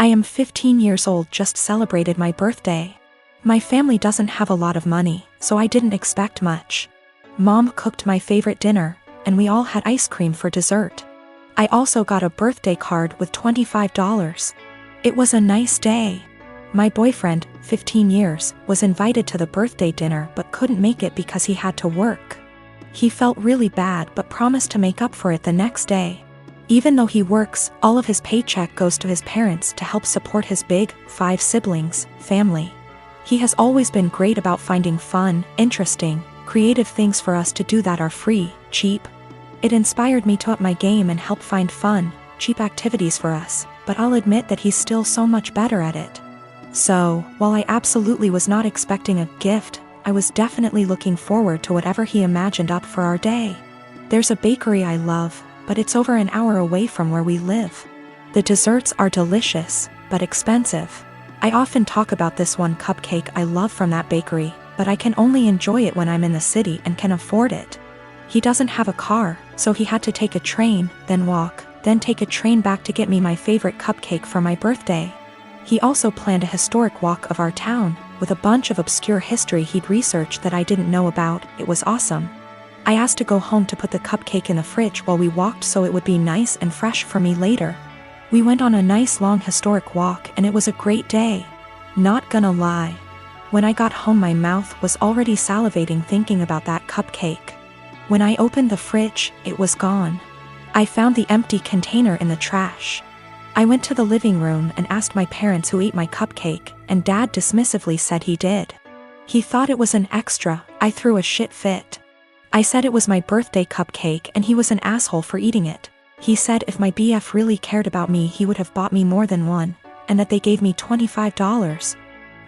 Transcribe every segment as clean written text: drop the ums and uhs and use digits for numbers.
I am 15 years old, just celebrated my birthday. My family doesn't have a lot of money, so I didn't expect much. Mom cooked my favorite dinner, and we all had ice cream for dessert. I also got a birthday card with $25. It was a nice day. My boyfriend, 15 years, was invited to the birthday dinner but couldn't make it because he had to work. He felt really bad but promised to make up for it the next day. Even though he works, all of his paycheck goes to his parents to help support his big, 5 siblings, family. He has always been great about finding fun, interesting, creative things for us to do that are free, cheap. It inspired me to up my game and help find fun, cheap activities for us, but I'll admit that he's still so much better at it. So, while I absolutely was not expecting a gift, I was definitely looking forward to whatever he imagined up for our day. There's a bakery I love, but it's over an hour away from where we live. The desserts are delicious, but expensive. I often talk about this one cupcake I love from that bakery, but I can only enjoy it when I'm in the city and can afford it. He doesn't have a car, so he had to take a train, then walk, then take a train back to get me my favorite cupcake for my birthday. He also planned a historic walk of our town, with a bunch of obscure history he'd researched that I didn't know about. It was awesome. I asked to go home to put the cupcake in the fridge while we walked so it would be nice and fresh for me later. We went on a nice long historic walk and it was a great day. Not gonna lie. When I got home my mouth was already salivating thinking about that cupcake. When I opened the fridge, it was gone. I found the empty container in the trash. I went to the living room and asked my parents who ate my cupcake, and Dad dismissively said he did. He thought it was an extra. I threw a shit fit. I said it was my birthday cupcake and he was an asshole for eating it. He said if my BF really cared about me he would have bought me more than one, and that they gave me $25.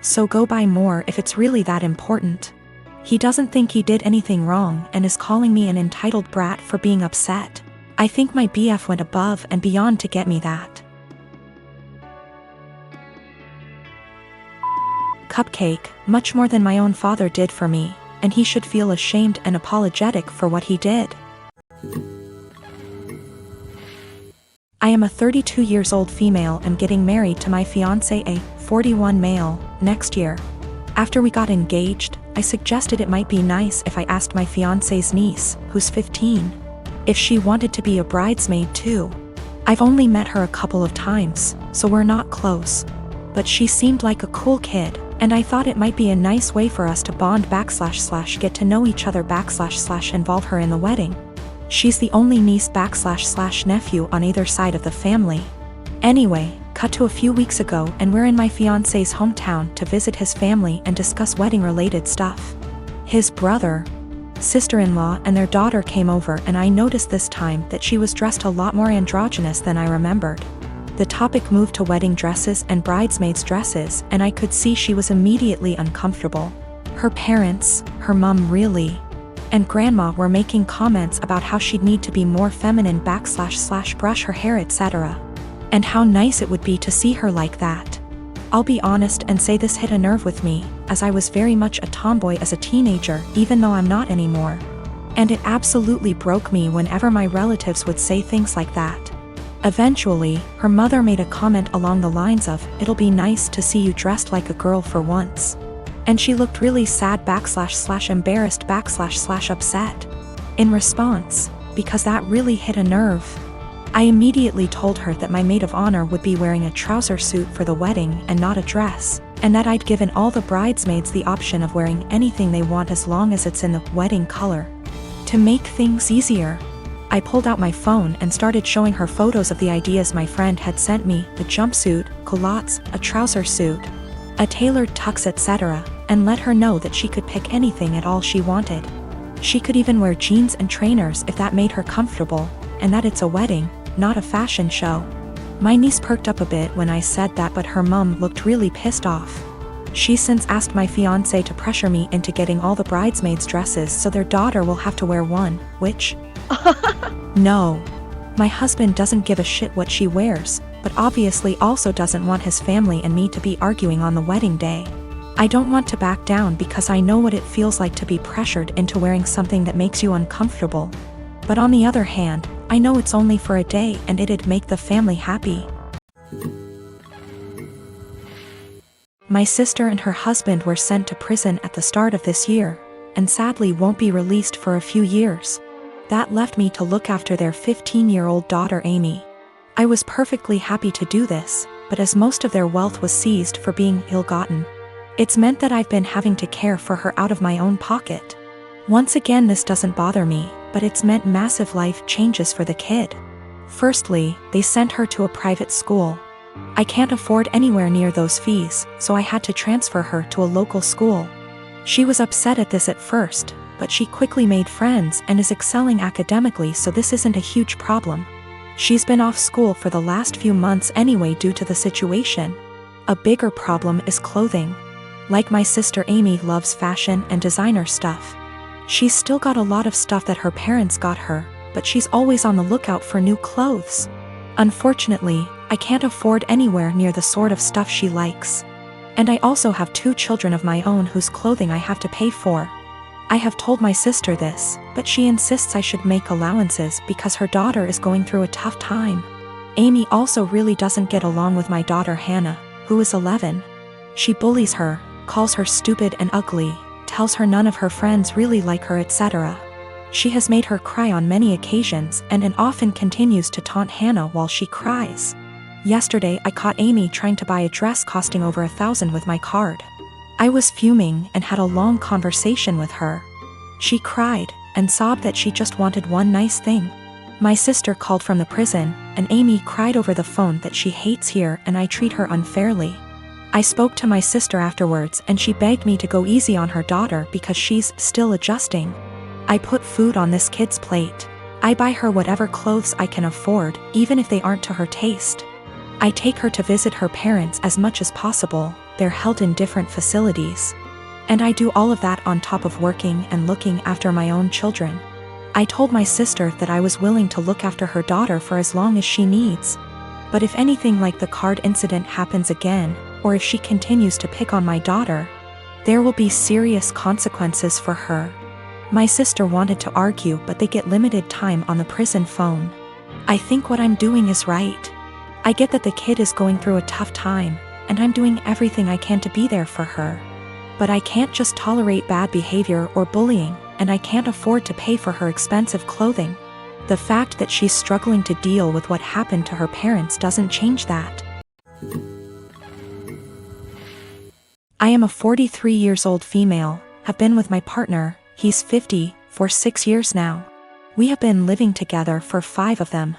So go buy more if it's really that important. He doesn't think he did anything wrong and is calling me an entitled brat for being upset. I think my BF went above and beyond to get me that cupcake, much more than my own father did for me, and he should feel ashamed and apologetic for what he did. I am a 32 years old female and getting married to my fiancé, a 41 male, next year. After we got engaged, I suggested it might be nice if I asked my fiancé's niece, who's 15, if she wanted to be a bridesmaid too. I've only met her a couple of times, so we're not close. But she seemed like a cool kid, and I thought it might be a nice way for us to bond / get to know each other / involve her in the wedding. She's the only niece / nephew on either side of the family. Anyway, cut to a few weeks ago and we're in my fiancé's hometown to visit his family and discuss wedding-related stuff. His brother, sister-in-law and their daughter came over and I noticed this time that she was dressed a lot more androgynous than I remembered. The topic moved to wedding dresses and bridesmaids' dresses and I could see she was immediately uncomfortable. Her parents, her mom really, and grandma were making comments about how she'd need to be more feminine / brush her hair etc. And how nice it would be to see her like that. I'll be honest and say this hit a nerve with me, as I was very much a tomboy as a teenager even though I'm not anymore. And it absolutely broke me whenever my relatives would say things like that. Eventually, her mother made a comment along the lines of, "It'll be nice to see you dressed like a girl for once." And she looked really sad / embarrassed / upset. In response, because that really hit a nerve, I immediately told her that my maid of honor would be wearing a trouser suit for the wedding and not a dress, and that I'd given all the bridesmaids the option of wearing anything they want as long as it's in the wedding color. To make things easier, I pulled out my phone and started showing her photos of the ideas my friend had sent me, the jumpsuit, culottes, a trouser suit, a tailored tux etc., and let her know that she could pick anything at all she wanted. She could even wear jeans and trainers if that made her comfortable, and that it's a wedding, not a fashion show. My niece perked up a bit when I said that, but her mom looked really pissed off. She's since asked my fiancé to pressure me into getting all the bridesmaids' dresses so their daughter will have to wear one, which no. My husband doesn't give a shit what she wears, but obviously also doesn't want his family and me to be arguing on the wedding day. I don't want to back down because I know what it feels like to be pressured into wearing something that makes you uncomfortable. But on the other hand, I know it's only for a day and it'd make the family happy. My sister and her husband were sent to prison at the start of this year, and sadly won't be released for a few years. That left me to look after their 15-year-old daughter Amy. I was perfectly happy to do this, but as most of their wealth was seized for being ill-gotten, it's meant that I've been having to care for her out of my own pocket. Once again, this doesn't bother me, but it's meant massive life changes for the kid. Firstly, they sent her to a private school. I can't afford anywhere near those fees, so I had to transfer her to a local school. She was upset at this at first, but she quickly made friends and is excelling academically, so this isn't a huge problem. She's been off school for the last few months anyway due to the situation. A bigger problem is clothing. Like my sister Amy loves fashion and designer stuff. She's still got a lot of stuff that her parents got her, but she's always on the lookout for new clothes. Unfortunately, I can't afford anywhere near the sort of stuff she likes. And I also have 2 children of my own whose clothing I have to pay for. I have told my sister this, but she insists I should make allowances because her daughter is going through a tough time. Amy also really doesn't get along with my daughter Hannah, who is 11. She bullies her, calls her stupid and ugly, tells her none of her friends really like her, etc. She has made her cry on many occasions and often continues to taunt Hannah while she cries. Yesterday I caught Amy trying to buy a dress costing over $1,000 with my card. I was fuming and had a long conversation with her. She cried and sobbed that she just wanted one nice thing. My sister called from the prison, and Amy cried over the phone that she hates here and I treat her unfairly. I spoke to my sister afterwards and she begged me to go easy on her daughter because she's still adjusting. I put food on this kid's plate. I buy her whatever clothes I can afford, even if they aren't to her taste. I take her to visit her parents as much as possible. They're held in different facilities. And I do all of that on top of working and looking after my own children. I told my sister that I was willing to look after her daughter for as long as she needs. But if anything like the card incident happens again, or if she continues to pick on my daughter, there will be serious consequences for her. My sister wanted to argue, but they get limited time on the prison phone. I think what I'm doing is right. I get that the kid is going through a tough time, and I'm doing everything I can to be there for her. But I can't just tolerate bad behavior or bullying, and I can't afford to pay for her expensive clothing. The fact that she's struggling to deal with what happened to her parents doesn't change that. I am a 43-year-old female, have been with my partner, he's 50, for 6 years now. We have been living together for 5 of them.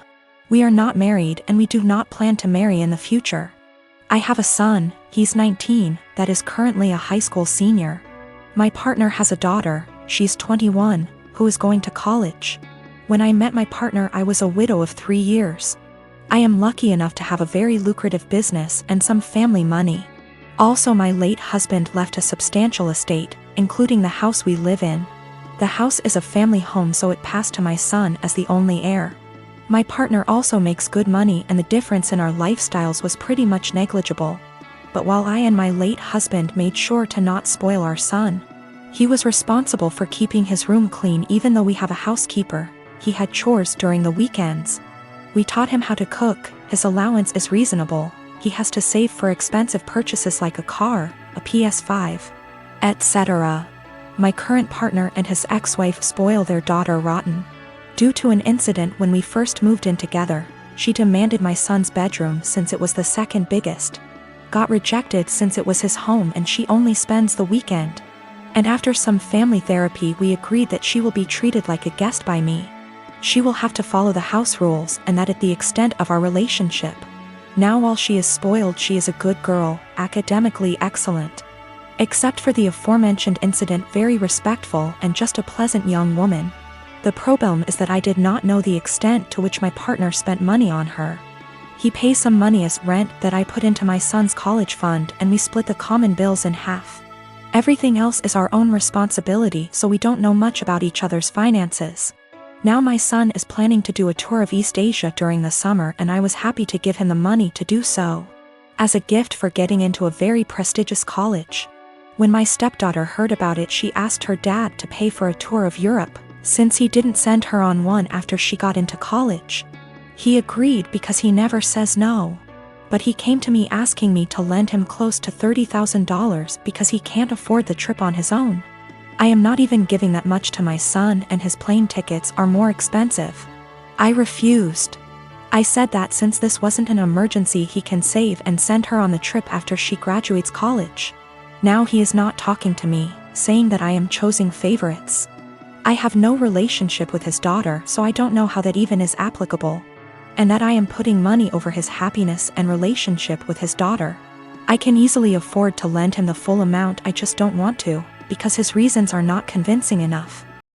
We are not married and we do not plan to marry in the future. I have a son, he's 19, that is currently a high school senior. My partner has a daughter, she's 21, who is going to college. When I met my partner, I was a widow of 3 years. I am lucky enough to have a very lucrative business and some family money. Also, my late husband left a substantial estate, including the house we live in. The house is a family home, so it passed to my son as the only heir. My partner also makes good money and the difference in our lifestyles was pretty much negligible. But while I and my late husband made sure to not spoil our son, he was responsible for keeping his room clean. Even though we have a housekeeper, he had chores during the weekends. We taught him how to cook, his allowance is reasonable, he has to save for expensive purchases like a car, a PS5, etc. My current partner and his ex-wife spoil their daughter rotten. Due to an incident when we first moved in together, she demanded my son's bedroom since it was the second biggest. Got rejected since it was his home and she only spends the weekend. And after some family therapy, we agreed that she will be treated like a guest by me. She will have to follow the house rules, and that at the extent of our relationship. Now while she is spoiled, she is a good girl, academically excellent. Except for the aforementioned incident, very respectful and just a pleasant young woman. The problem is that I did not know the extent to which my partner spent money on her. He pays some money as rent that I put into my son's college fund, and we split the common bills in half. Everything else is our own responsibility, so we don't know much about each other's finances. Now my son is planning to do a tour of East Asia during the summer, and I was happy to give him the money to do so, as a gift for getting into a very prestigious college. When my stepdaughter heard about it, she asked her dad to pay for a tour of Europe, since he didn't send her on one after she got into college. He agreed because he never says no. But he came to me asking me to lend him close to $30,000 because he can't afford the trip on his own. I am not even giving that much to my son, and his plane tickets are more expensive. I refused. I said that since this wasn't an emergency, he can save and send her on the trip after she graduates college. Now he is not talking to me, saying that I am choosing favorites. I have no relationship with his daughter, so I don't know how that even is applicable. And that I am putting money over his happiness and relationship with his daughter. I can easily afford to lend him the full amount, I just don't want to, because his reasons are not convincing enough.